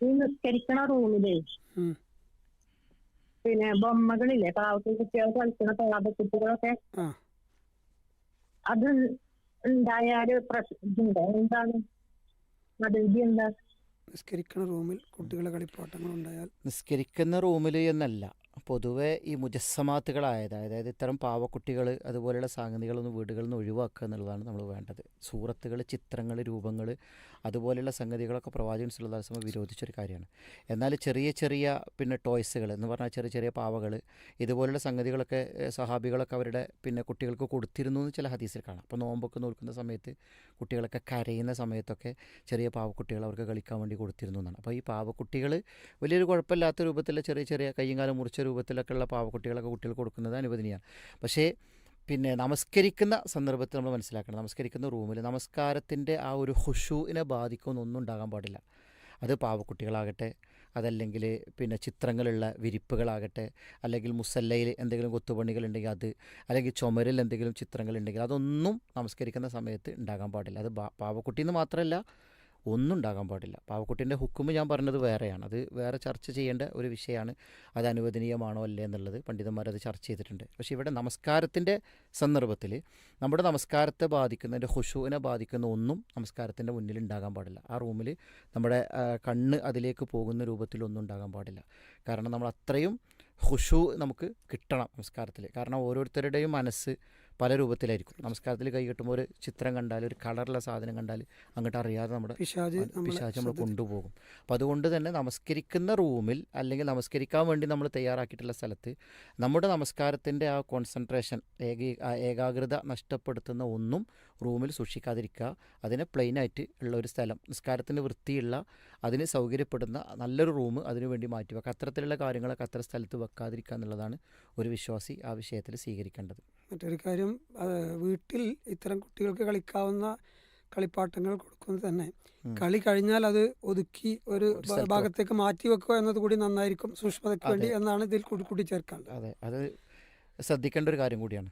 ഈ നിസ്കരിക്കണ റൂമിലേ ഉം. പിന്നെ ബൊമ്മകളില്ലേ, പാവത്തിൽ കുട്ടികൾ കളിക്കണ കുട്ടികളൊക്കെ, ആ അത് ഉണ്ടായാല് ഇതുണ്ടോ? എന്താണ് അതിന്റെ എന്താ? നിസ്കരിക്കുന്ന റൂമിൽ കുട്ടികളെ കളിപ്പാട്ടങ്ങൾ ഉണ്ടായാൽ നിസ്കരിക്കുന്ന റൂമിൽ എന്നല്ല, പൊതുവെ ഈ മുജസ്സമാത്തുകളായത്, അതായത് ഇത്തരം പാവക്കുട്ടികൾ അതുപോലെയുള്ള സംഗതികളൊന്നും വീടുകളിൽ നിന്ന് ഒഴിവാക്കുക എന്നുള്ളതാണ് നമ്മൾ വേണ്ടത്. സൂറത്തുകൾ, ചിത്രങ്ങൾ, രൂപങ്ങൾ അതുപോലെയുള്ള സംഗതികളൊക്കെ പ്രവാചകൻ സല്ലല്ലാഹു അലൈഹി വസല്ലം വിരോധിച്ചൊരു കാര്യമാണ്. എന്നാൽ ചെറിയ ചെറിയ പിന്നെ ടോയ്സുകൾ എന്ന് പറഞ്ഞാൽ ചെറിയ ചെറിയ പാവകൾ ഇതുപോലുള്ള സംഗതികളൊക്കെ സഹാബികളൊക്കെ അവരുടെ പിന്നെ കുട്ടികൾക്ക് കൊടുത്തിരുന്നു എന്ന് ചില ഹദീസിൽ കാണാം. അപ്പോൾ നോമ്പൊക്കെ നോക്കുന്ന സമയത്ത് കുട്ടികളൊക്കെ കരയുന്ന സമയത്തൊക്കെ ചെറിയ പാവക്കുട്ടികൾ അവർക്ക് കളിക്കാൻ വേണ്ടി കൊടുത്തിരുന്നു എന്നാണ്. അപ്പോൾ ഈ പാവക്കുട്ടികൾ വലിയൊരു കുഴപ്പമില്ലാത്ത രൂപത്തിൽ ചെറിയ ചെറിയ കയ്യും കാലം മുറിച്ച രൂപത്തിലൊക്കെ ഉള്ള പാവക്കുട്ടികളൊക്കെ കുട്ടികൾക്ക് കൊടുക്കുന്നത് അനുവദനീയമാണ്. പക്ഷേ പിന്നെ നമസ്കരിക്കുന്ന സന്ദർഭത്തിൽ നമ്മൾ മനസ്സിലാക്കണം, നമസ്കരിക്കുന്ന റൂമിൽ നമസ്കാരത്തിൻ്റെ ആ ഒരു ഖുശൂഇനെ ബാധിക്കുന്നൊന്നും ഉണ്ടാകാൻ പാടില്ല. അത് പാവക്കുട്ടികളാകട്ടെ, അതല്ലെങ്കിൽ പിന്നെ ചിത്രങ്ങളുള്ള വിരിപ്പുകളാകട്ടെ, അല്ലെങ്കിൽ മുസല്ലയിൽ എന്തെങ്കിലും കൊത്തുപണികളുണ്ടെങ്കിൽ അത്, അല്ലെങ്കിൽ ചുമരിൽ എന്തെങ്കിലും ചിത്രങ്ങളുണ്ടെങ്കിൽ അതൊന്നും നമസ്കരിക്കുന്ന സമയത്ത് ഉണ്ടാകാൻ പാടില്ല. അത് പാവക്കുട്ടിന്ന് മാത്രമല്ല, ഒന്നും ഉണ്ടാകാൻ പാടില്ല. പാവക്കുട്ടീൻ്റെ ഹുക്കുമ് ഞാൻ പറഞ്ഞത് വേറെയാണ്, അത് വേറെ ചർച്ച ചെയ്യേണ്ട ഒരു വിഷയമാണ്. അത് അനുവദനീയമാണോ അല്ലേ എന്നുള്ളത് പണ്ഡിതന്മാരത് ചർച്ച ചെയ്തിട്ടുണ്ട്. പക്ഷേ ഇവിടെ നമസ്കാരത്തിൻ്റെ സന്ദർഭത്തിൽ നമ്മുടെ നമസ്കാരത്തെ ബാധിക്കുന്ന, എൻ്റെ ഖുശൂഇനെ ബാധിക്കുന്ന ഒന്നും നമസ്കാരത്തിൻ്റെ മുന്നിൽ ഉണ്ടാകാൻ പാടില്ല. ആ റൂമിൽ നമ്മുടെ കണ്ണ് അതിലേക്ക് പോകുന്ന രൂപത്തിലൊന്നും ഉണ്ടാകാൻ പാടില്ല. കാരണം നമ്മൾ അത്രയും ഖുശൂ നമുക്ക് കിട്ടണം നമസ്കാരത്തിൽ. കാരണം ഓരോരുത്തരുടെയും മനസ്സ് പല രൂപത്തിലായിരിക്കും. നമസ്കാരത്തിൽ കൈ കെട്ടുമ്പോൾ ഒരു ചിത്രം കണ്ടാൽ, ഒരു കളറുള്ള സാധനം കണ്ടാൽ അങ്ങോട്ട് അറിയാതെ നമ്മുടെ പിശാച് നമ്മൾ കൊണ്ടുപോകും. അപ്പോൾ അതുകൊണ്ട് തന്നെ നമസ്കരിക്കുന്ന റൂമിൽ അല്ലെങ്കിൽ നമസ്കരിക്കാൻ വേണ്ടി നമ്മൾ തയ്യാറാക്കിയിട്ടുള്ള സ്ഥലത്ത് നമ്മുടെ നമസ്കാരത്തിൻ്റെ ആ കോൺസെൻട്രേഷൻ, ഏകാഗ്രത നഷ്ടപ്പെടുത്തുന്ന ഒന്നും റൂമിൽ സൂക്ഷിക്കാതിരിക്കുക. അതിനെ പ്ലെയിനായിട്ട് ഉള്ള ഒരു സ്ഥലം, നിസ്കാരത്തിന് വൃത്തിയുള്ള, അതിന് സൗകര്യപ്പെടുന്ന നല്ലൊരു റൂം അതിനു വേണ്ടി മാറ്റിവെക്കുക. അത്തരത്തിലുള്ള കാര്യങ്ങളൊക്കെ അത്ര സ്ഥലത്ത് വെക്കാതിരിക്കുക എന്നുള്ളതാണ് ഒരു വിശ്വാസി ആ വിഷയത്തിൽ സ്വീകരിക്കേണ്ടത്. മറ്റൊരു കാര്യം, വീട്ടിൽ ഇത്തരം കുട്ടികൾക്ക് കളിക്കാവുന്ന കളിപ്പാട്ടങ്ങൾ കൊടുക്കുന്നത് തന്നെ കളി കഴിഞ്ഞാൽ അത് ഒതുക്കി ഒരു ഭാഗത്തേക്ക് മാറ്റി വെക്കുക എന്നത് കൂടി നന്നായിരിക്കും, സൂക്ഷ്മതയ്ക്ക് വേണ്ടി എന്നാണ് ഇതിൽ കൂടി ചേർക്കേണ്ടത്. അതെ, അത് ശ്രദ്ധിക്കേണ്ട ഒരു കാര്യം കൂടിയാണ്.